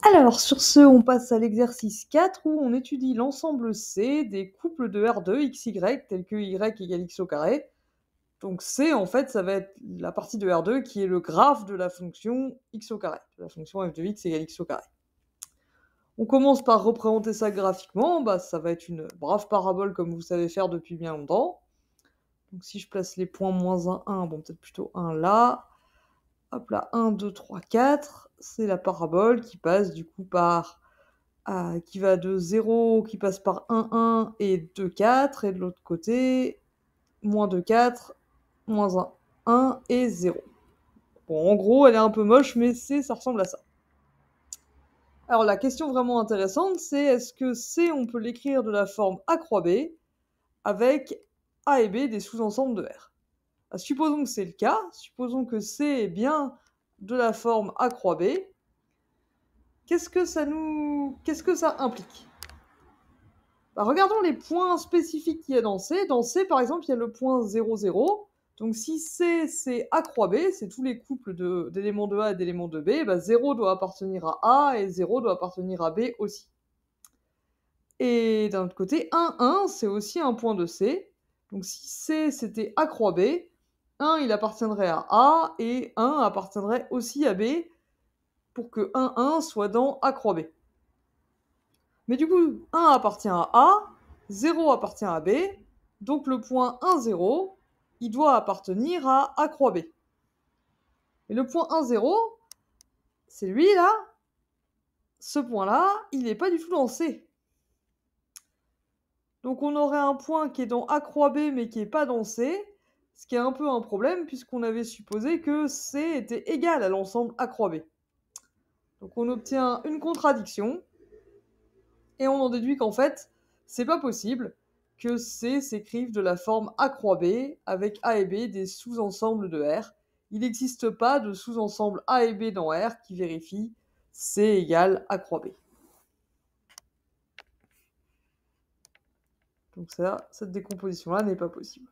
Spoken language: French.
Alors, sur ce, on passe à l'exercice 4 où on étudie l'ensemble C des couples de R de XY tels que Y égale X au carré. Donc C, en fait, ça va être la partie de R2 qui est le graphe de la fonction X au carré, de la fonction f de X égale X au carré. On commence par représenter ça graphiquement, ça va être une brave parabole comme vous savez faire depuis bien longtemps. Donc si je place les points -1, 1, bon peut-être plutôt 1 là, hop là, 1, 2, 3, 4, c'est la parabole qui passe du coup par qui va de 0, qui passe par 1, 1 et 2, 4, et de l'autre côté, -2, 4, -1, 1 et 0. Bon, en gros, elle est un peu moche, mais ça ressemble à ça. Alors la question vraiment intéressante, c'est est-ce que C, on peut l'écrire de la forme A croix B, avec A et B des sous-ensembles de R? Supposons que c'est le cas, supposons que C est bien de la forme A croix B, qu'est-ce que ça implique? Regardons les points spécifiques qu'il y a dans C. Dans C, par exemple, il y a le point 0, 0. Donc si C, c'est A croix B, c'est tous les couples d'éléments de A et d'éléments de B, 0 doit appartenir à A et 0 doit appartenir à B aussi. Et d'un autre côté, 1, 1, c'est aussi un point de C. Donc si C, c'était A croix B, 1, il appartiendrait à A, et 1 appartiendrait aussi à B, pour que 1, 1 soit dans A croix B. Mais du coup, 1 appartient à A, 0 appartient à B, donc le point 1, 0, il doit appartenir à A croix B. Et le point 1, 0, c'est lui là, ce point-là, il n'est pas du tout dans C. Donc on aurait un point qui est dans A croix B mais qui n'est pas dans C, ce qui est un peu un problème puisqu'on avait supposé que C était égal à l'ensemble A croix B. Donc on obtient une contradiction, et on en déduit qu'en fait, c'est pas possible que C s'écrive de la forme A croix B avec A et B des sous-ensembles de R. Il n'existe pas de sous-ensemble A et B dans R qui vérifie C égale A croix B. Donc ça, cette décomposition-là n'est pas possible.